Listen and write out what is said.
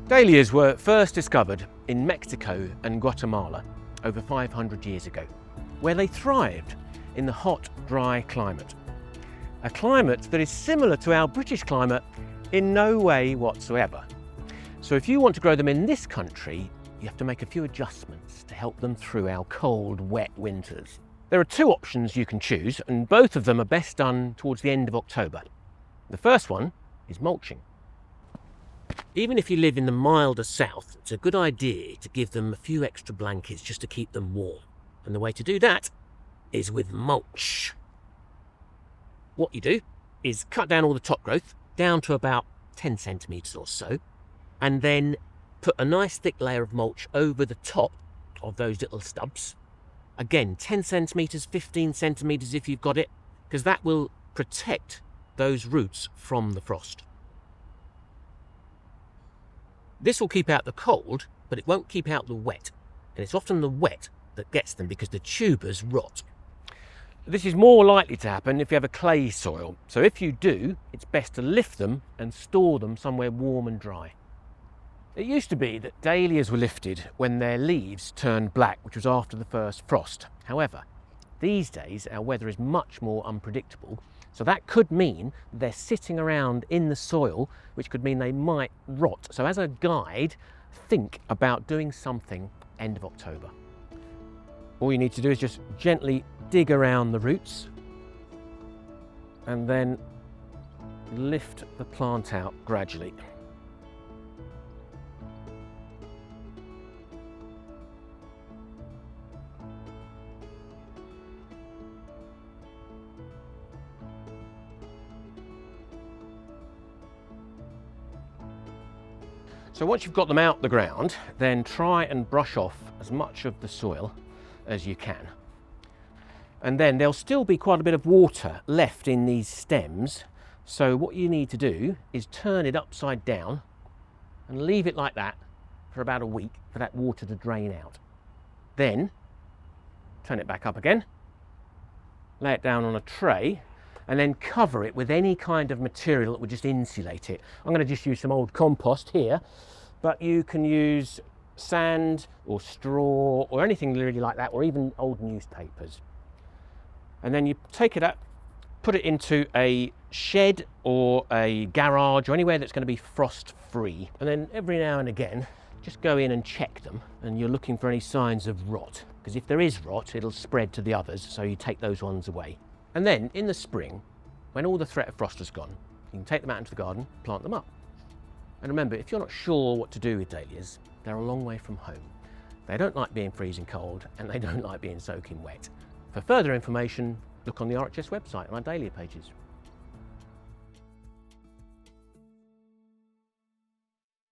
Dahlias were first discovered in Mexico and Guatemala over 500 years ago, where they thrived in the hot, dry climate. A climate that is similar to our British climate in no way whatsoever. So if you want to grow them in this country, you have to make a few adjustments to help them through our cold, wet winters. There are two options you can choose, and both of them are best done towards the end of October. The first one is mulching. Even if you live in the milder south, it's a good idea to give them a few extra blankets just to keep them warm. And the way to do that is with mulch. What you do is cut down all the top growth down to about 10 centimetres or so, and then put a nice thick layer of mulch over the top of those little stubs. Again, 10 centimetres, 15 centimetres if you've got it, because that will protect those roots from the frost. This will keep out the cold, but it won't keep out the wet. And it's often the wet that gets them because the tubers rot. This is more likely to happen if you have a clay soil. So if you do, it's best to lift them and store them somewhere warm and dry. It used to be that dahlias were lifted when their leaves turned black, which was after the first frost. However, these days our weather is much more unpredictable, so that could mean they're sitting around in the soil, which could mean they might rot. So as a guide, think about doing something end of October. All you need to do is just gently dig around the roots and then lift the plant out gradually. So once you've got them out the ground, then try and brush off as much of the soil as you can. And then there'll still be quite a bit of water left in these stems. So what you need to do is turn it upside down and leave it like that for about a week for that water to drain out. Then turn it back up again, lay it down on a tray, and then cover it with any kind of material that would just insulate it. I'm going to just use some old compost here, but you can use sand or straw or anything really like that, or even old newspapers. And then you take it up, put it into a shed or a garage or anywhere that's going to be frost free. And then every now and again, just go in and check them, and you're looking for any signs of rot, because if there is rot, it'll spread to the others, so you take those ones away. And then in the spring, when all the threat of frost has gone, you can take them out into the garden, plant them up. And remember, if you're not sure what to do with dahlias, they're a long way from home. They don't like being freezing cold, and they don't like being soaking wet. For further information, look on the RHS website on our Dahlia pages.